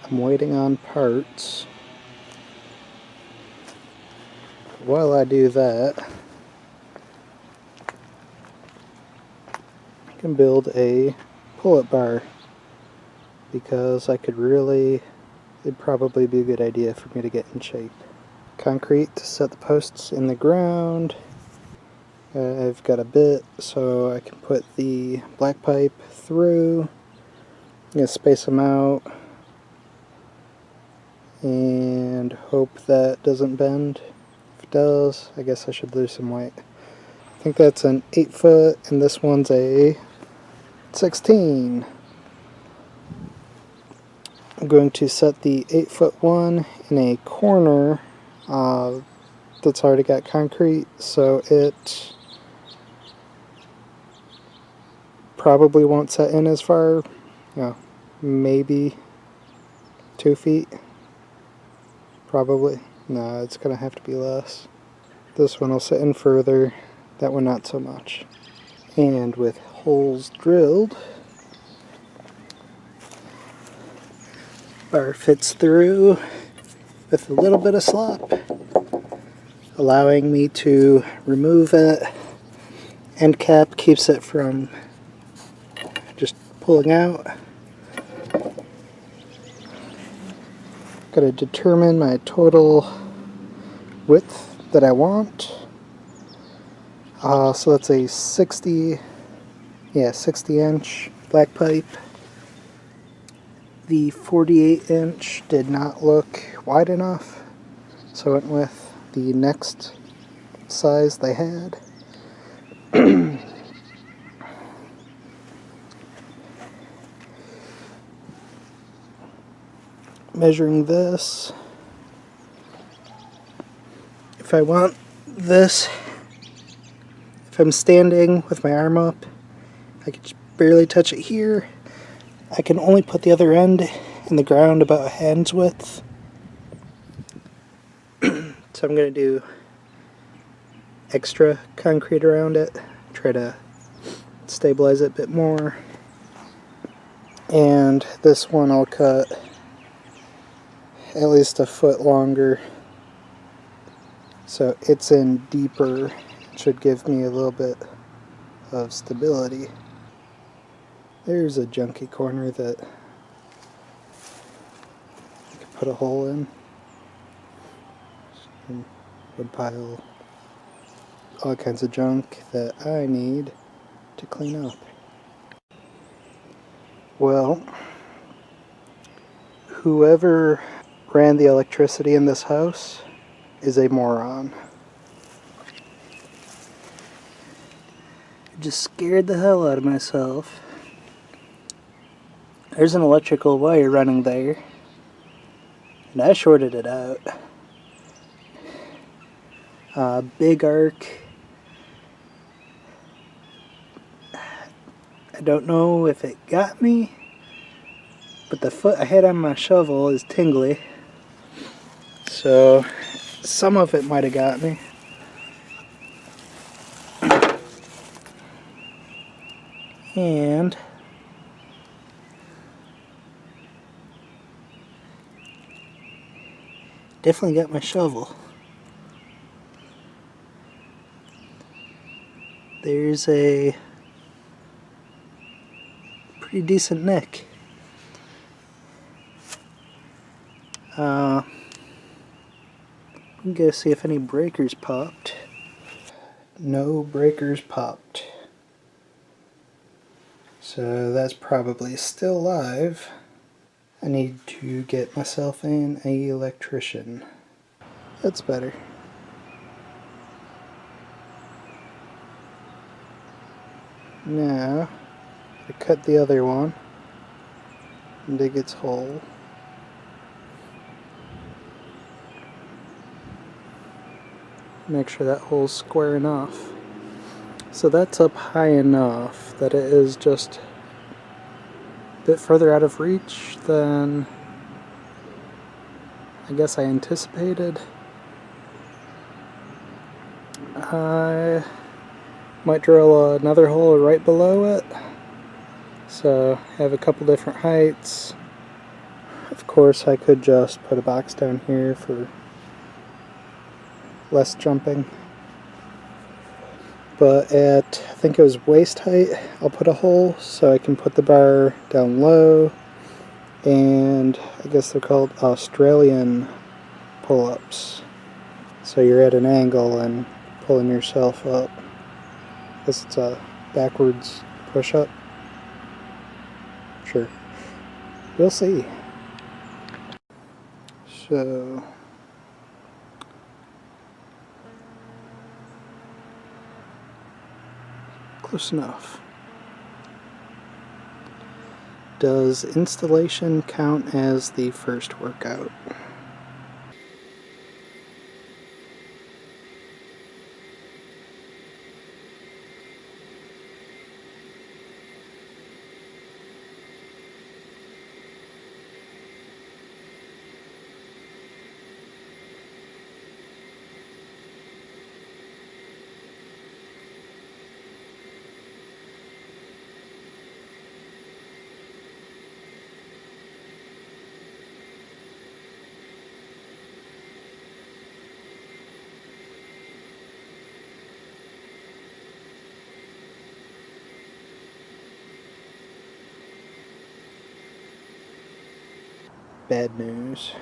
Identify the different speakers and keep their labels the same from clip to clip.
Speaker 1: I'm waiting on parts. While I do that, I can build a pull-up bar, because it'd probably be a good idea for me to get in shape. Concrete to set the posts in the ground. I've got a bit so I can put the black pipe through. I'm going to space them out and hope that doesn't bend. If it does, I guess I should lose some weight. I think that's an 8 foot and this one's a 16. I'm going to set the 8 foot one in a corner that's already got concrete, so it probably won't set in as far, maybe 2 feet. Probably. No, it's going to have to be less. This one will sit in further, that one not so much. And with holes drilled, bar fits through with a little bit of slop, allowing me to remove it. End cap keeps it from just pulling out. Got to determine my total width that I want. So that's a 60 inch black pipe. The 48 inch did not look wide enough, so I went with the next size they had. Measuring this, if I want this, if I'm standing with my arm up, I can just barely touch it here. I can only put the other end in the ground about a hand's width. So I'm going to do extra concrete around it, try to stabilize it a bit more. And this one I'll cut at least a foot longer, so it's in deeper. It should give me a little bit of stability. There's a junky corner that I could put a hole in. Wood pile, all kinds of junk that I need to clean up. Well, whoever ran the electricity in this house is a moron. Just scared the hell out of myself. There's an electrical wire running there, and I shorted it out. Big arc. I don't know if it got me, but the foot I had on my shovel is tingly, so some of it might have got me. And definitely got my shovel. There's a pretty decent nick. I'm gonna see if any breakers popped. No breakers popped. So that's probably still live. I need to get myself an electrician. That's better. Now, I cut the other one and dig its hole. Make sure that hole's square enough. So that's up high enough that it is just a bit further out of reach than I guess I anticipated. I might drill another hole right below it. So I have a couple different heights. of course I could just put a box down here for less jumping. But at, I think it was waist height, I'll put a hole so I can put the bar down low, and I guess they're called Australian pull-ups. So you're at an angle and pulling yourself up. I guess it's a backwards push-up. Sure. We'll see. So close enough. Does installation count as the first workout? Bad news.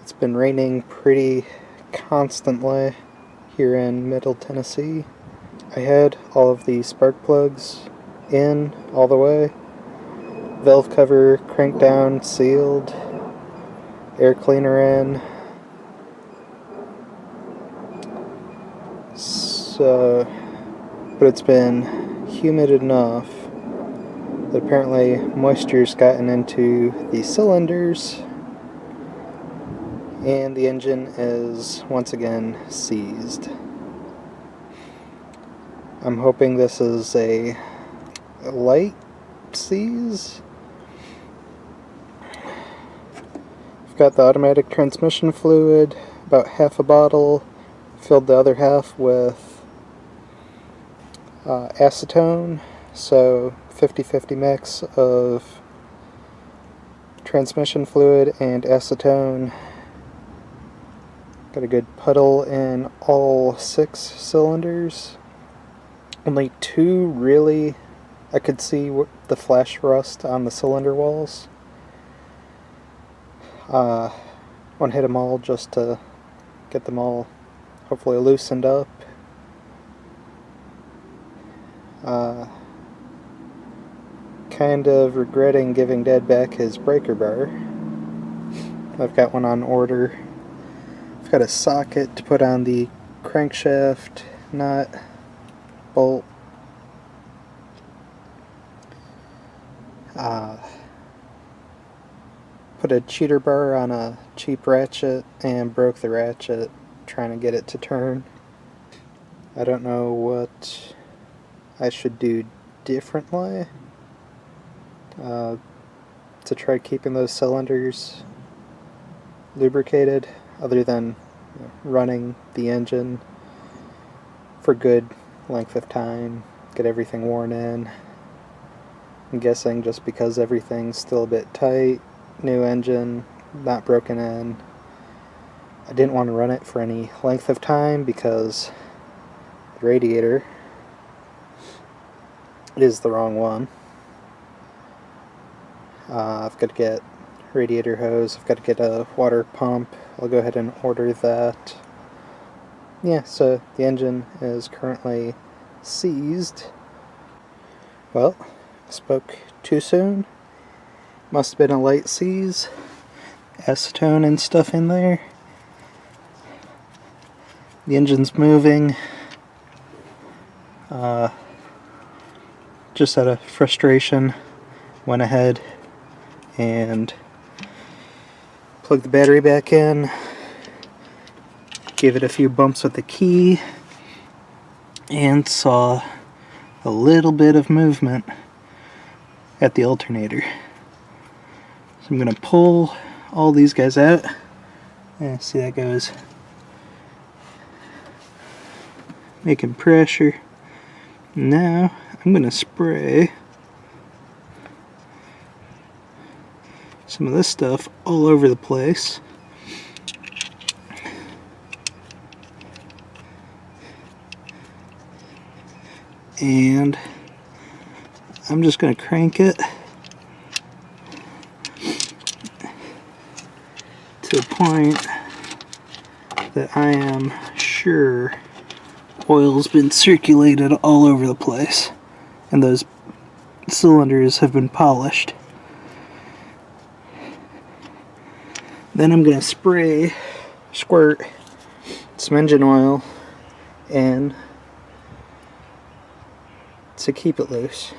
Speaker 1: It's been raining pretty constantly here in Middle Tennessee. I had all of the spark plugs in all the way, valve cover cranked down, sealed, air cleaner in. So, but it's been humid enough that apparently moisture's gotten into the cylinders and the engine is once again seized. I'm hoping this is a light seize. I've got the automatic transmission fluid, about half a bottle, filled the other half with acetone, so 50-50 mix of transmission fluid and acetone. Got a good puddle in all 6 cylinders. Only 2 really, I could see the flash rust on the cylinder walls. Want to hit them all just to get them all hopefully loosened up. Kind of regretting giving Dad back his breaker bar. I've got one on order. I've got a socket to put on the crankshaft nut, bolt. Put a cheater bar on a cheap ratchet and broke the ratchet trying to get it to turn. I don't know what I should do differently to try keeping those cylinders lubricated, other than running the engine for good length of time, get everything worn in. I'm guessing just because everything's still a bit tight, new engine, not broken in. I didn't want to run it for any length of time because the radiator is the wrong one. I've got to get radiator hose, I've got to get a water pump. I'll go ahead and order that. Yeah, so the engine is currently seized. Well, I spoke too soon. Must have been a light seize. Acetone and stuff in there. The engine's moving. Just out of frustration, went ahead and plugged the battery back in. Gave it a few bumps with the key and saw a little bit of movement at the alternator. So I'm going to pull all these guys out. And see, that goes. Making pressure. Now I'm going to spray some of this stuff all over the place. And I'm just going to crank it to the point that I am sure oil's been circulated all over the place and those cylinders have been polished. Then I'm going to squirt some engine oil in to keep it loose.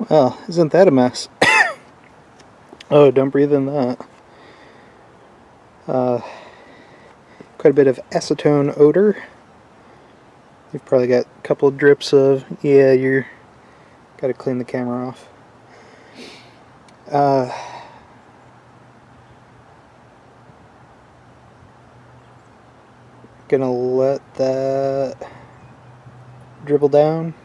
Speaker 1: Well, isn't that a mess? Oh, don't breathe in that. Quite a bit of acetone odor. You've probably got a couple of drips of, yeah, you're gotta clean the camera off. Gonna let that dribble down.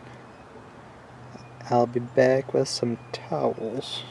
Speaker 1: I'll be back with some towels.